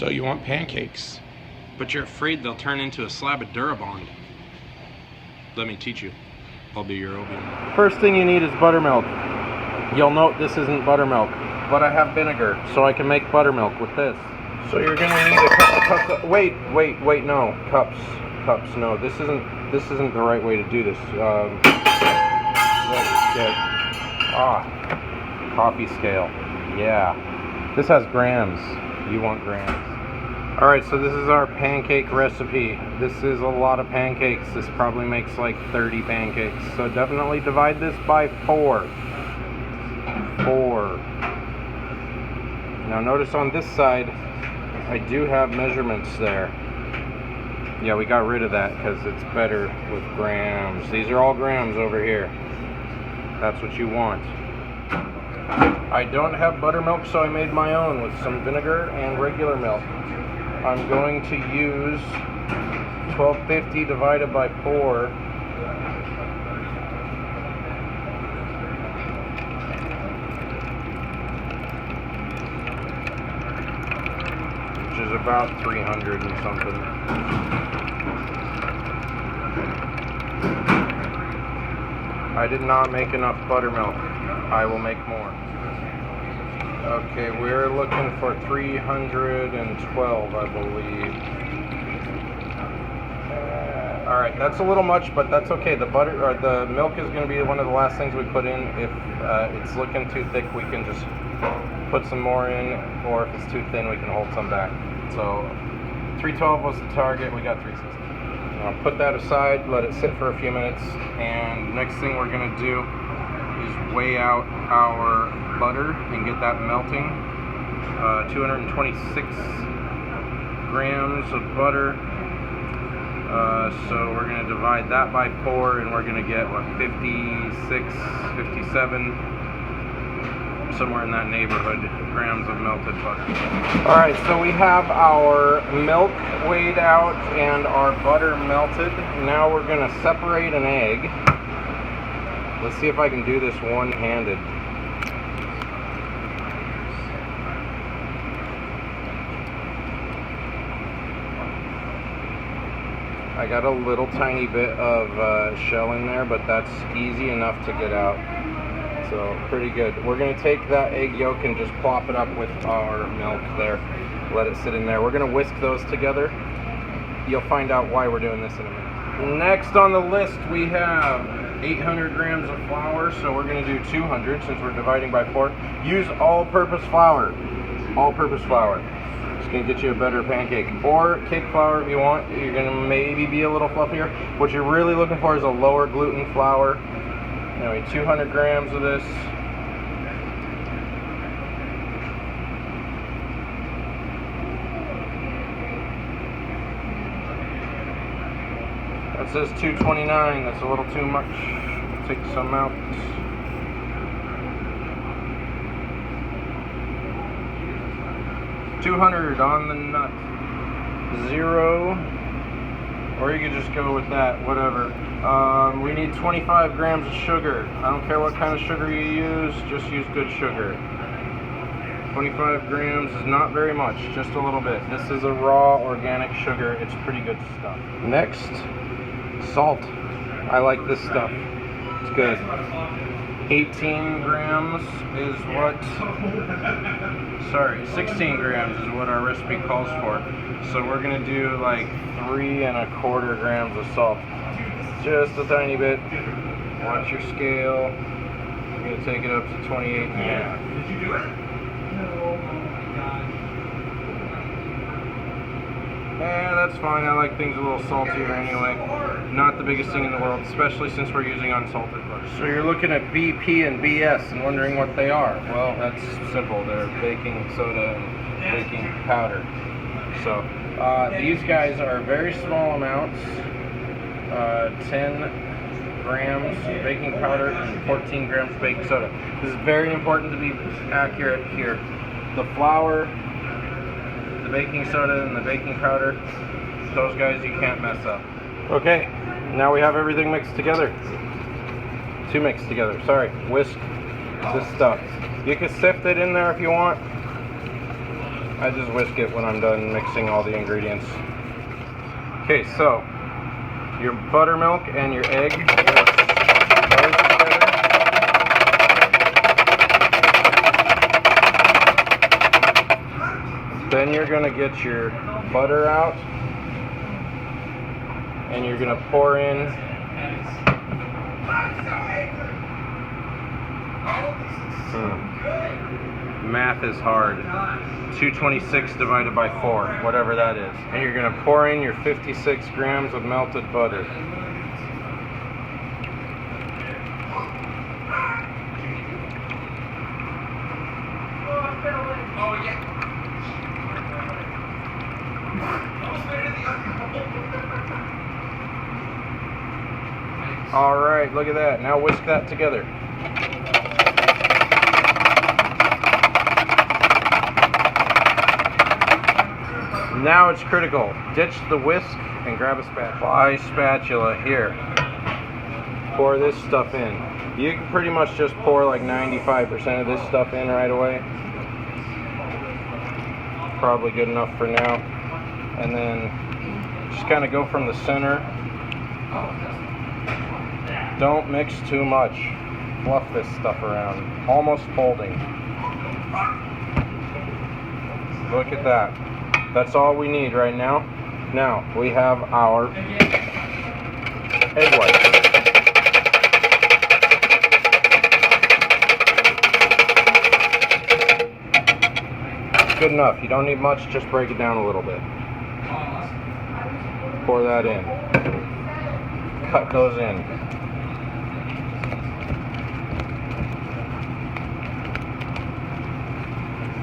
So you want pancakes, but you're afraid they'll turn into a slab of Durabond. Let me teach you. I'll be your Obi. First thing you need is buttermilk. You'll note this isn't buttermilk, but I have vinegar, so I can make buttermilk with this. So you're gonna need a couple cups of, wait, no, cups, no, this isn't the right way to do this. Let's get, coffee scale, yeah. This has grams, you want grams. All right, so this is our pancake recipe. This is a lot of pancakes. This probably makes like 30 pancakes. So definitely divide this by 4. 4. Now notice on this side, I do have measurements there. Yeah, we got rid of that because it's better with grams. These are all grams over here. That's what you want. I don't have buttermilk, so I made my own with some vinegar and regular milk. I'm going to use 1250 divided by 4. Which is about 300 and something. I did not make enough buttermilk. I will make more. Okay, we're looking for 312, I believe. Alright, that's a little much, but that's okay. The milk is going to be one of the last things we put in. If it's looking too thick, we can just put some more in, or if it's too thin, we can hold some back. So 312 was the target, we got 360. I'll put that aside, let it sit for a few minutes, and next thing we're going to do is weigh out our butter and get that melting. 226 grams of butter. So we're going to divide that by 4, and we're going to get, what, 56, 57, somewhere in that neighborhood, grams of melted butter. Alright, so we have our milk weighed out and our butter melted. Now we're going to separate an egg. Let's see if I can do this one-handed. I got a little tiny bit of shell in there, but that's easy enough to get out. So pretty good. We're going to take that egg yolk and just plop it up with our milk there. Let it sit in there. We're going to whisk those together. You'll find out why we're doing this in a minute. Next on the list we have 800 grams of flour, so we're going to do 200 since we're dividing by 4. Use all-purpose flour. All-purpose flour. It's going to get you a better pancake. Or cake flour if you want. You're going to maybe be a little fluffier. What you're really looking for is a lower gluten flour. Anyway, 200 grams of this. That says 229. That's a little too much. Take some out. $200 on the nut. 0. Or you could just go with that, whatever. We need 25 grams of sugar. I don't care what kind of sugar you use, just use good sugar. 25 grams is not very much, just a little bit. This is a raw organic sugar. It's pretty good stuff. Next, salt. I like this stuff. It's good. 18 grams is what, 16 grams is what our recipe calls for. So we're gonna do like 3 1/4 grams of salt. Just a tiny bit. Watch your scale. I'm gonna take it up to 28.5. Did you do it? No. Yeah, that's fine. I like things a little saltier anyway. Not the biggest thing in the world, especially since we're using unsalted butter. So you're looking at BP and BS and wondering what they are. Well, that's simple. They're baking soda and baking powder. So these guys are very small amounts. 10 grams baking powder and 14 grams baking soda. This is very important to be accurate here. The flour, the baking soda, and the baking powder, those guys you can't mess up. Okay, now we have everything mixed together. To mix together, sorry. Whisk this stuff. You can sift it in there if you want. I just whisk it when I'm done mixing all the ingredients. Okay, so your buttermilk and your egg, those together. Then you're gonna get your butter out, and you're gonna pour in math is hard. 226 divided by 4, whatever that is. And you're gonna pour in your 56 grams of melted butter. All right, look at that. Now whisk that together. Now it's critical. Ditch the whisk and grab a spatula here. Pour this stuff in. You can pretty much just pour like 95% of this stuff in right away. Probably good enough for now. And then just kind of go from the center. Don't mix too much. Fluff this stuff around. Almost folding. Look at that. That's all we need right now. Now we have our egg whites. Good enough. You don't need much. Just break it down a little bit. Pour that in. Cut those in.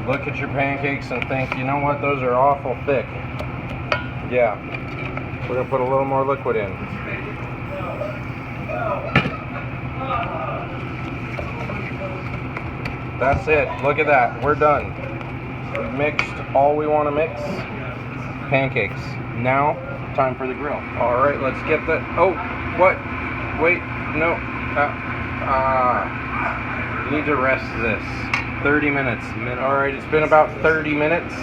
Look at your pancakes and think, you know what, those are awful thick. Yeah, we're gonna put a little more liquid in. That's it, look at that, we're done. We've mixed all we want to mix. Pancakes. Now, time for the grill. All right, let's get the, oh, what? Wait, no. You need to rest this. 30 minutes. All right, it's been about 30 minutes.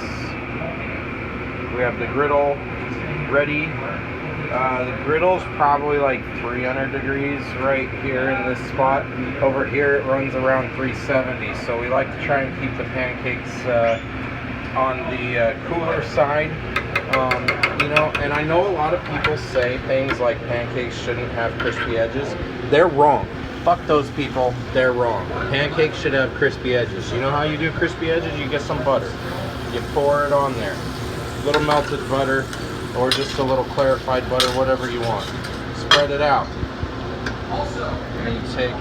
We have the griddle ready. The griddle's probably like 300 degrees right here in this spot. Over here it runs around 370, so we like to try and keep the pancakes on the cooler side. You know, and I know a lot of people say things like pancakes shouldn't have crispy edges. They're wrong. Fuck those people, they're wrong. Pancakes should have crispy edges. You know how you do crispy edges? You get some butter. You pour it on there. A little melted butter, or just a little clarified butter, whatever you want. Spread it out. And you take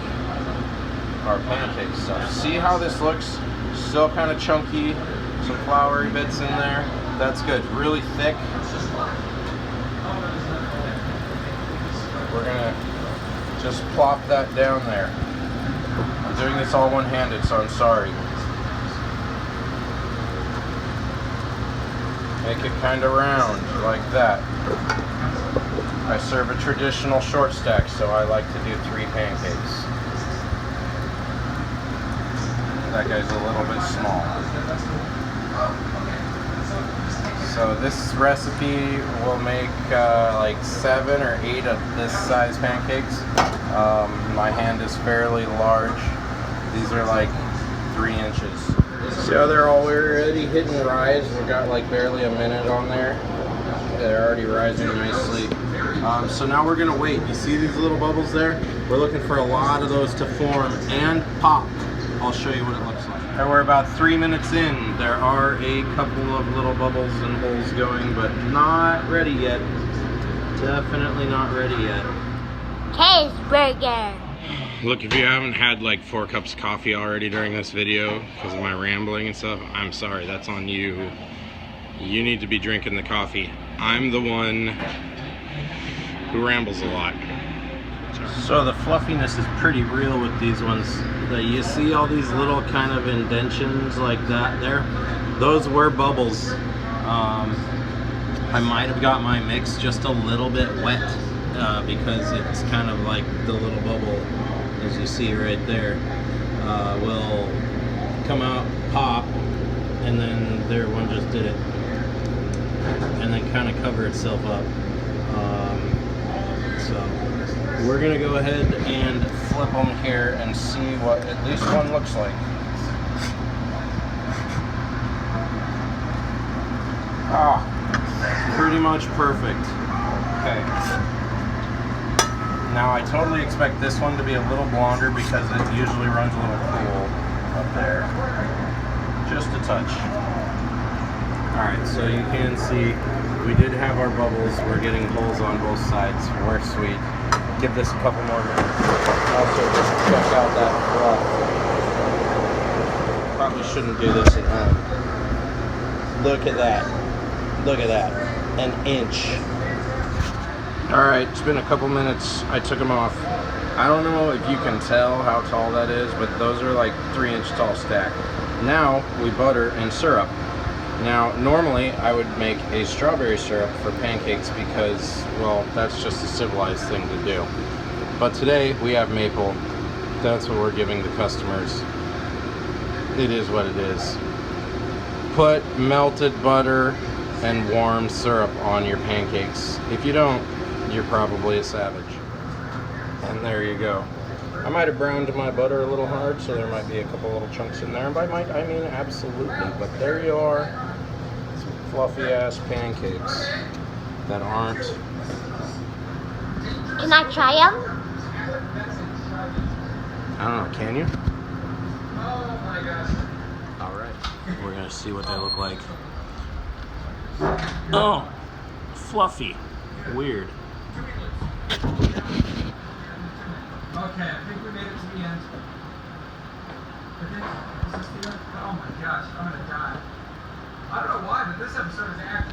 our pancake stuff. See how this looks? Still kind of chunky, some floury bits in there. That's good, really thick. We're gonna just plop that down there. I'm doing this all one-handed, so I'm sorry. Make it kind of round, like that. I serve a traditional short stack, so I like to do 3 pancakes. That guy's a little bit small. So this recipe will make like 7 or 8 of this size pancakes. My hand is fairly large. These are like 3 inches. See how they're already hitting rise? We've got like barely a minute on there. They're already rising nicely. So now we're gonna wait. You see these little bubbles there? We're looking for a lot of those to form and pop. I'll show you what it looks like. And we're about 3 minutes in. There are a couple of little bubbles and holes going, but not ready yet. Definitely not ready yet. Cheeseburger. Look, if you haven't had like 4 cups of coffee already during this video because of my rambling and stuff, I'm sorry, that's on you. You need to be drinking the coffee. I'm the one who rambles a lot. So the fluffiness is pretty real with these ones. You see all these little kind of indentions like that there? Those were bubbles. I might have got my mix just a little bit wet because it's kind of like the little bubble, as you see right there, will come out, pop, and then there one just did it, and then kind of cover itself up. So we're gonna go ahead and flip them here and see what at least one looks like. Ah, pretty much perfect. Okay. Now I totally expect this one to be a little blonder because it usually runs a little cool up there. Just a touch. Alright, so you can see we did have our bubbles. We're getting holes on both sides. We're sweet. Give this a couple more minutes. Also, just check out that fluff. Probably shouldn't do this at home. Look at that. Look at that. An inch. Alright, it's been a couple minutes. I took them off. I don't know if you can tell how tall that is, but those are like 3-inch tall stack. Now we butter and syrup. Now normally I would make a strawberry syrup for pancakes because, well, that's just a civilized thing to do. But today we have maple. That's what we're giving the customers. It is what it is. Put melted butter and warm syrup on your pancakes. If you don't, you're probably a savage. And there you go. I might have browned my butter a little hard, so there might be a couple little chunks in there. And by might, I mean absolutely. But there you are. Some fluffy ass pancakes that aren't. Can I try them? I don't know, can you? Alright, we're gonna see what they look like. Oh, fluffy. Weird. Okay, I think we made it to the end. I think, is this the end? Oh my gosh, I'm gonna die. I don't know why, but this episode is actually